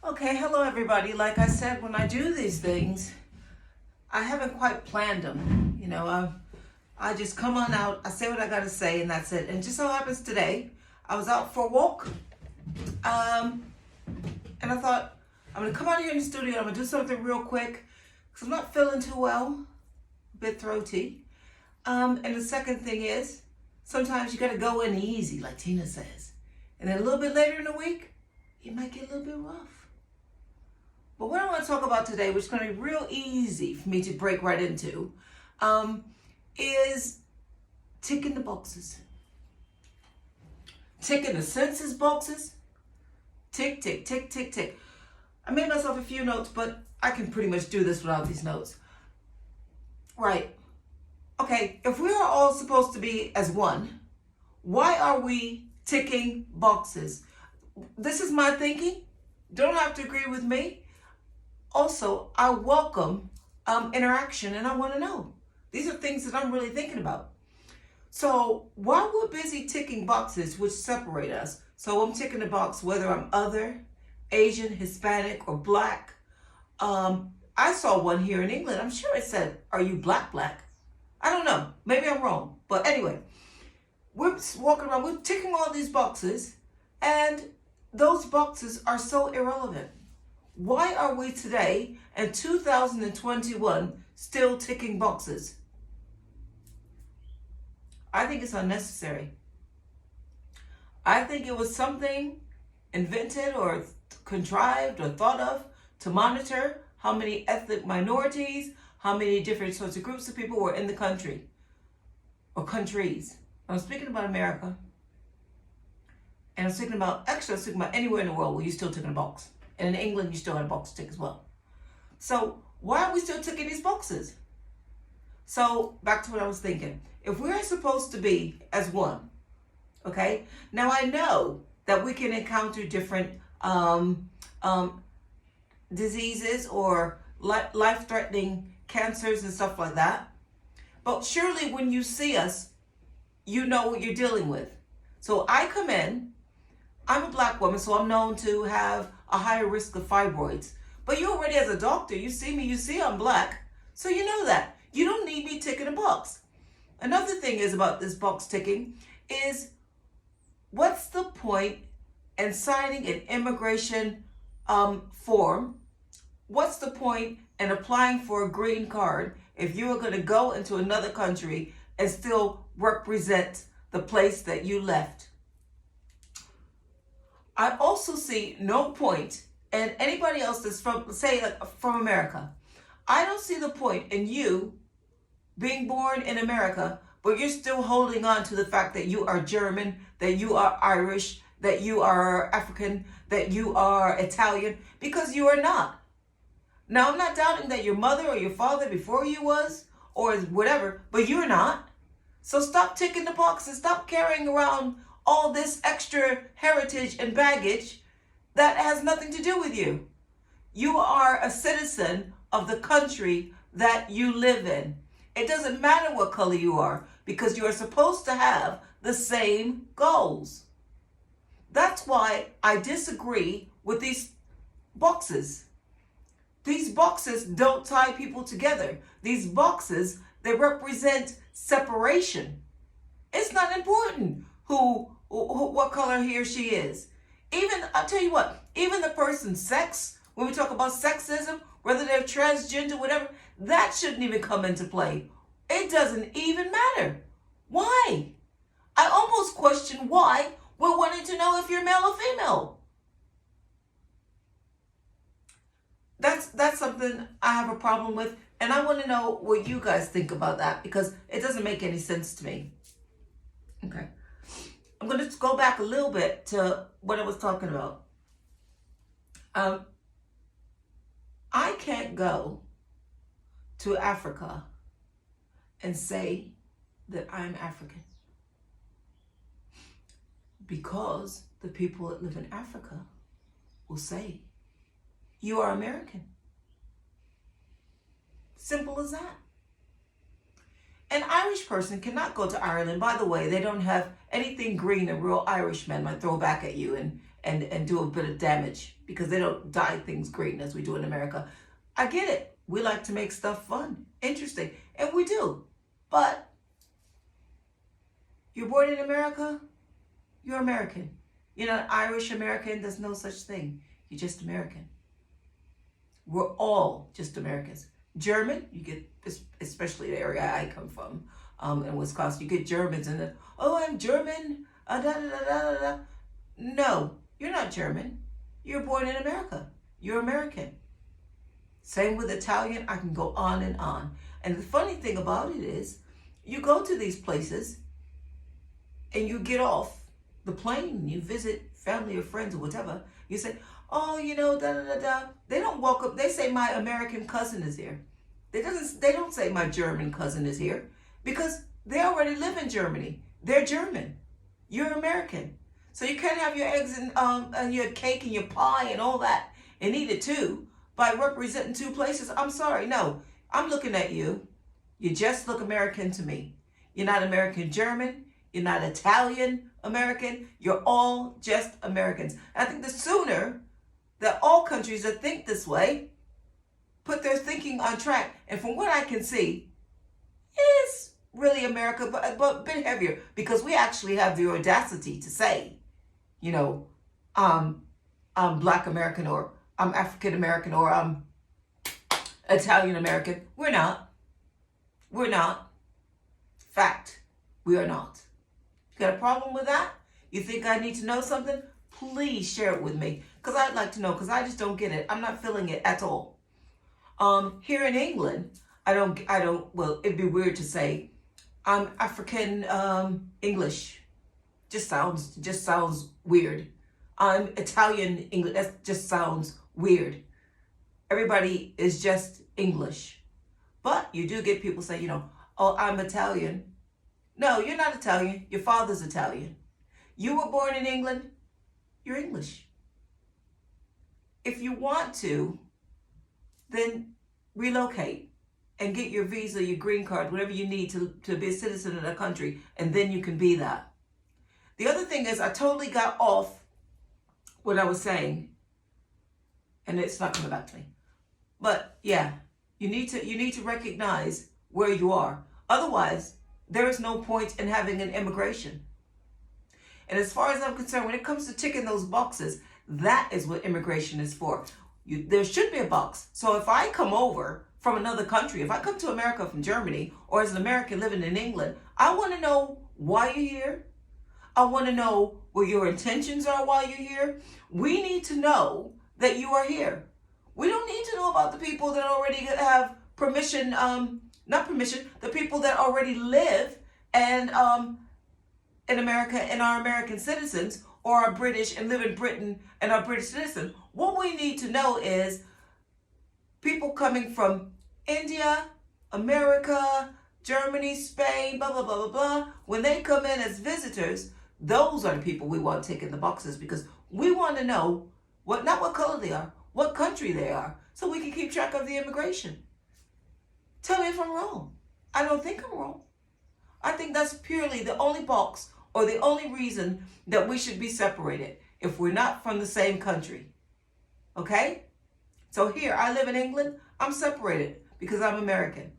Okay, hello everybody. Like I said, when I do these things, I haven't quite planned them. I just come on out, I say what I gotta say, and that's it. And just so happens today, I was out for a walk, um, and I thought, I'm gonna come out here in the studio, I'm gonna do something real quick, because I'm not feeling too well, a bit throaty. And the second thing is, sometimes you gotta go in easy, like Tina says. And then a little bit later in the week, it might get a little bit rough. But what I want to talk about today, which is going to be real easy for me to break right into, is ticking the boxes. Ticking the census boxes. Tick, tick, tick, tick, tick. I made myself a few notes, but I can pretty much do this without these notes. Right. Okay, if we are all supposed to be as one, why are we ticking boxes? This is my thinking. Don't have to agree with me. Also, I welcome interaction, and I want to know. These are things that I'm really thinking about. So while we're busy ticking boxes which separate us, so I'm ticking the box whether I'm other, Asian, Hispanic, or black. I saw one here in England. I'm sure it said, "Are you black?" I don't know. Maybe I'm wrong. But anyway, we're walking around, we're ticking all these boxes, and those boxes are so irrelevant. Why are we today in 2021 still ticking boxes? I think it's unnecessary. I think it was something invented or contrived or thought of to monitor how many ethnic minorities, how many different sorts of groups of people were in the country or countries. I'm speaking about America. And I'm speaking about anywhere in the world where you're still ticking a box. And in England, you still have a box to tick as well. So why are we still ticking these boxes? So back to what I was thinking. If we're supposed to be as one, okay? Now I know that we can encounter different diseases or life-threatening cancers and stuff like that. But surely when you see us, you know what you're dealing with. So I come in, I'm a black woman, so I'm known to have a higher risk of fibroids. But you already, as a doctor, you see me, you see I'm black, so you know that. You don't need me ticking a box. Another thing is about this box ticking is, what's the point in signing an immigration form? What's the point in applying for a green card if you are going to go into another country and still represent the place that you left? I also see no point, and anybody else that's from America, I don't see the point in you being born in America, but you're still holding on to the fact that you are German, that you are Irish, that you are African, that you are Italian, because you are not. Now, I'm not doubting that your mother or your father before you was, or whatever, but you're not. So stop ticking the box and stop carrying around all this extra heritage and baggage that has nothing to do with you. You are a citizen of the country that you live in. It doesn't matter what color you are, because you are supposed to have the same goals. That's why I disagree with these boxes. These boxes don't tie people together. These boxes, they represent separation. It's not important what color he or she is. Even, I'll tell you what, even the person's sex, when we talk about sexism, whether they're transgender, whatever, that shouldn't even come into play. It doesn't even matter. Why? I almost question why we're wanting to know if you're male or female. That's something I have a problem with, and I want to know what you guys think about that, because it doesn't make any sense to me. Okay. I'm going to go back a little bit to what I was talking about. I can't go to Africa and say that I'm African, because the people that live in Africa will say, you are American. Simple as that. An Irish person cannot go to Ireland. By the way, they don't have anything green and real Irishmen might throw back at you and do a bit of damage because they don't dye things green as we do in America. I get it. We like to make stuff fun, interesting, and we do. But you're born in America, you're American. You're not Irish American, there's no such thing. You're just American. We're all just Americans. German, you get, especially the area I come from, in Wisconsin, you get Germans and then, oh, I'm German, da da da da da. No, you're not German. You're born in America. You're American. Same with Italian, I can go on and on. And the funny thing about it is, you go to these places and you get off the plane, you visit family or friends or whatever, you say, oh, you know, da da da da. They don't walk up, they say my American cousin is here. They don't say my German cousin is here because they already live in Germany. They're German. You're American. So you can't have your eggs and your cake and your pie and all that and eat it too by representing two places. I'm sorry, no. I'm looking at you. You just look American to me. You're not American German. You're not Italian American. You're all just Americans. I think the sooner that all countries that think this way put their thinking on track, and from what I can see, it's really America, but a bit heavier because we actually have the audacity to say, you know, I'm Black American or I'm African American or I'm Italian American. We're not. We're not. Fact, we are not. You got a problem with that? You think I need to know something? Please share it with me because I'd like to know because I just don't get it. I'm not feeling it at all. Here in England, I don't, well, it'd be weird to say I'm African English. Just sounds weird. I'm Italian English. That just sounds weird. Everybody is just English. But you do get people say, you know, oh, I'm Italian. No, you're not Italian. Your father's Italian. You were born in England. You're English. If you want to, then relocate and get your visa, your green card, whatever you need to be a citizen of the country, and then you can be that. The other thing is I totally got off what I was saying, and it's not coming back to me. But yeah, you need to recognize where you are. Otherwise, there is no point in having an immigration. And as far as I'm concerned, when it comes to ticking those boxes, that is what immigration is for. There should be a box. So if I come over from another country, if I come to America from Germany, or as an American living in England, I want to know why you're here. I want to know what your intentions are while you're here. We need to know that you are here. We don't need to know about the people that already have permission, not permission, the people that already live and in America and are American citizens or are British and live in Britain and are British citizens. What we need to know is people coming from India, America, Germany, Spain, blah, blah, blah, blah, blah. When they come in as visitors, those are the people we want taking the boxes because we want to know not what color they are, what country they are, so we can keep track of the immigration. Tell me if I'm wrong. I don't think I'm wrong. I think that's purely the only box or the only reason that we should be separated if we're not from the same country. Okay? So here, I live in England. I'm separated because I'm American.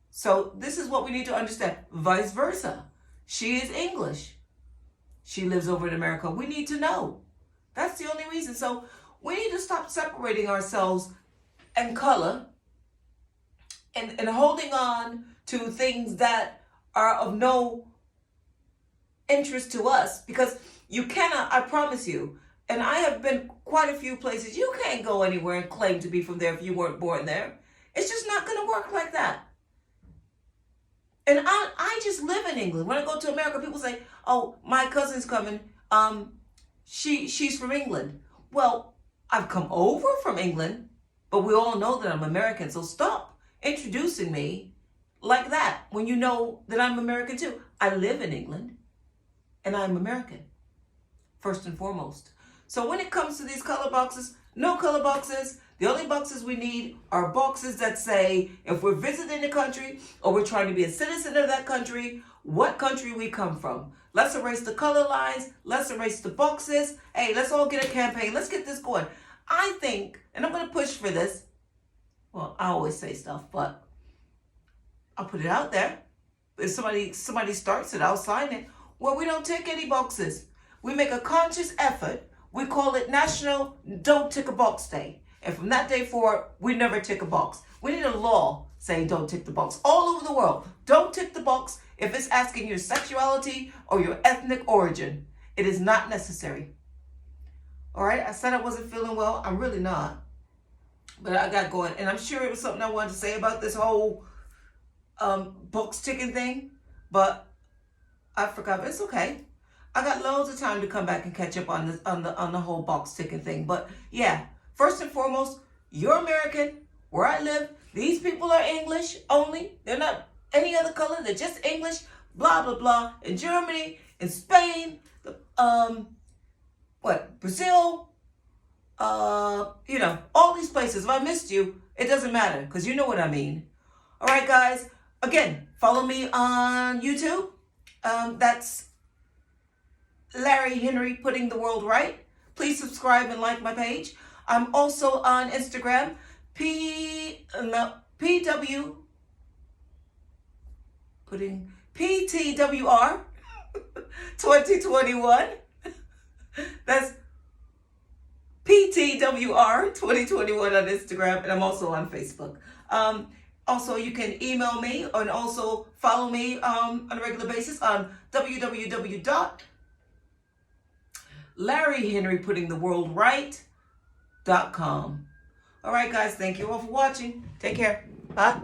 So this is what we need to understand. Vice versa. She is English. She lives over in America. We need to know. That's the only reason. So we need to stop separating ourselves and color and holding on to things that are of no interest to us because you cannot, I promise you, and I have been quite a few places, you can't go anywhere and claim to be from there if you weren't born there. It's just not going to work like that. And I just live in England. When I go to America, people say, oh, my cousin's coming. She's from England. Well, I've come over from England, but we all know that I'm American. So stop introducing me like that when you know that I'm American too. I live in England and I'm American, first and foremost. So when it comes to these color boxes, no color boxes. The only boxes we need are boxes that say if we're visiting the country or we're trying to be a citizen of that country, what country we come from. Let's erase the color lines. Let's erase the boxes. Hey, let's all get a campaign. Let's get this going. I think, and I'm going to push for this. Well, I always say stuff, but I'll put it out there. If somebody starts it, I'll sign it. Well, we don't tick any boxes. We make a conscious effort. We call it National Don't Tick a Box Day. And from that day forward, we never tick a box. We need a law saying don't tick the box all over the world. Don't tick the box if it's asking your sexuality or your ethnic origin. It is not necessary. All right, I said I wasn't feeling well. I'm really not. But I got going. And I'm sure it was something I wanted to say about this whole box ticking thing. But I forgot. But it's okay. I got loads of time to come back and catch up on the whole box ticking thing. But yeah, first and foremost, you're American. Where I live, these people are English only. They're not any other color. They're just English. Blah blah blah. In Germany, in Spain, Brazil. All these places. If I missed you, it doesn't matter because you know what I mean. All right, guys. Again, follow me on YouTube. That's Larry Henry Putting the World Right. Please subscribe and like my page. I'm also on Instagram, PTWR 2021. That's PTWR 2021 on Instagram, and I'm also on Facebook. Also, you can email me and also follow me on a regular basis on www.LarryHenryPuttingTheWorldRight.com. All right, guys, thank you all for watching. Take care. Bye.